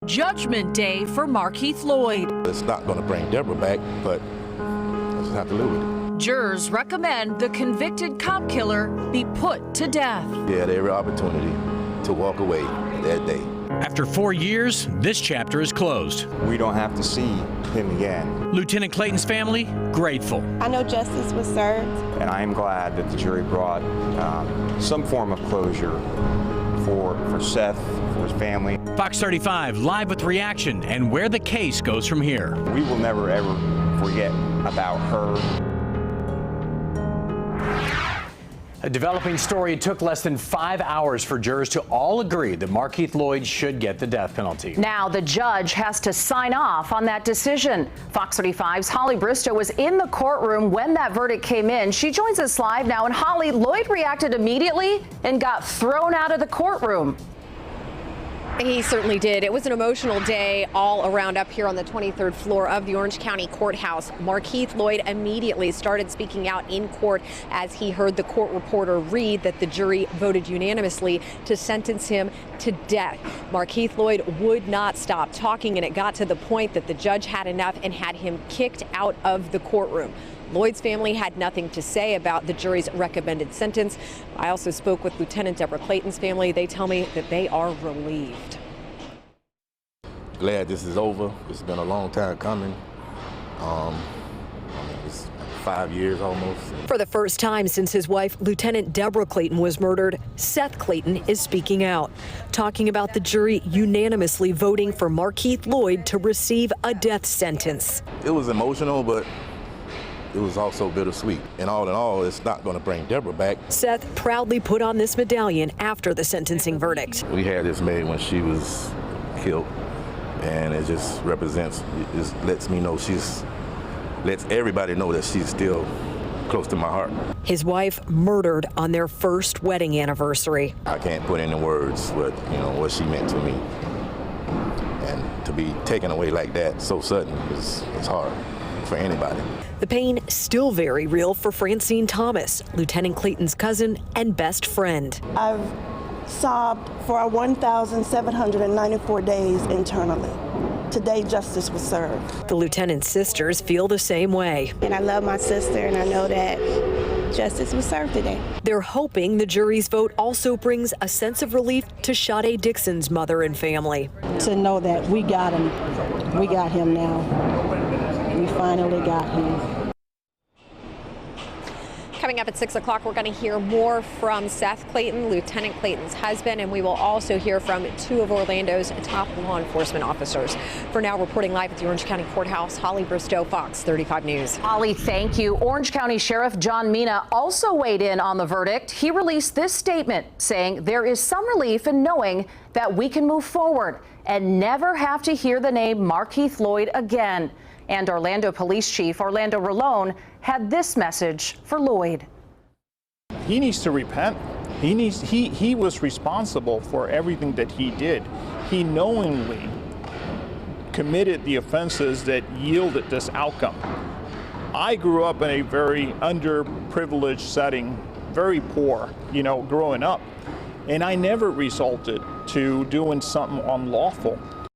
Judgment Day for Markeith Loyd. It's not going to bring Debra back, but I just have to live with it. Jurors recommend the convicted cop killer be put to death. He had every opportunity to walk away that day. After 4 years, this chapter is closed. We don't have to see him again. Lieutenant Clayton's family, grateful. I know justice was served. And I am glad that the jury brought some form of closure for Seth, for his family. Fox 35 live with reaction and where the case goes from here. We will never, ever forget about her. A developing story. It took less than 5 hours for jurors to all agree that Markeith Loyd should get the death penalty. Now the judge has to sign off on that decision. Fox 35's Holly Bristow was in the courtroom when that verdict came in. She joins us live now. And Holly, Loyd reacted immediately and got thrown out of the courtroom. He certainly did. It was an emotional day all around up here on the 23rd floor of the Orange County Courthouse. Markeith Loyd immediately started speaking out in court as he heard the court reporter read that the jury voted unanimously to sentence him to death. Markeith Loyd would not stop talking, and it got to the point that the judge had enough and had him kicked out of the courtroom. Loyd's family had nothing to say about the jury's recommended sentence. I also spoke with Lieutenant Debra Clayton's family. They tell me that they are relieved. Glad this is over. It's been a long time coming. It's 5 years almost. For the first time since his wife, Lieutenant Debra Clayton, was murdered, Seth Clayton is speaking out, talking about the jury unanimously voting for Markeith Loyd to receive a death sentence. It was emotional, but it was also bittersweet. And all in all, it's not going to bring Debra back. Seth proudly put on this medallion after the sentencing verdict. We had this made when she was killed, and it just represents, it lets me know lets everybody know that she's still close to my heart. His wife murdered on their first wedding anniversary. I can't put into words what she meant to me. And to be taken away like that so sudden is hard for anybody. The pain still very real for Francine Thomas, Lieutenant Clayton's cousin and best friend. I've sobbed for 1,794 days internally. Today, justice was served. The lieutenant's sisters feel the same way. And I love my sister, and I know that justice was served today. They're hoping the jury's vote also brings a sense of relief to Sade Dixon's mother and family. To know that we got him now. We finally got him. Coming up at 6 o'clock, we're going to hear more from Seth Clayton, Lieutenant Clayton's husband, and we will also hear from two of Orlando's top law enforcement officers. For now, reporting live at the Orange County Courthouse, Holly Bristow, Fox 35 News. Holly, thank you. Orange County Sheriff John Mina also weighed in on the verdict. He released this statement saying there is some relief in knowing that we can move forward and never have to hear the name Markeith Loyd again. And Orlando Police Chief Orlando Rolone had this message for Loyd. He needs to repent. He was responsible for everything that he did. He knowingly committed the offenses that yielded this outcome. I grew up in a very underprivileged setting, very poor, growing up. And I never resorted to doing something unlawful.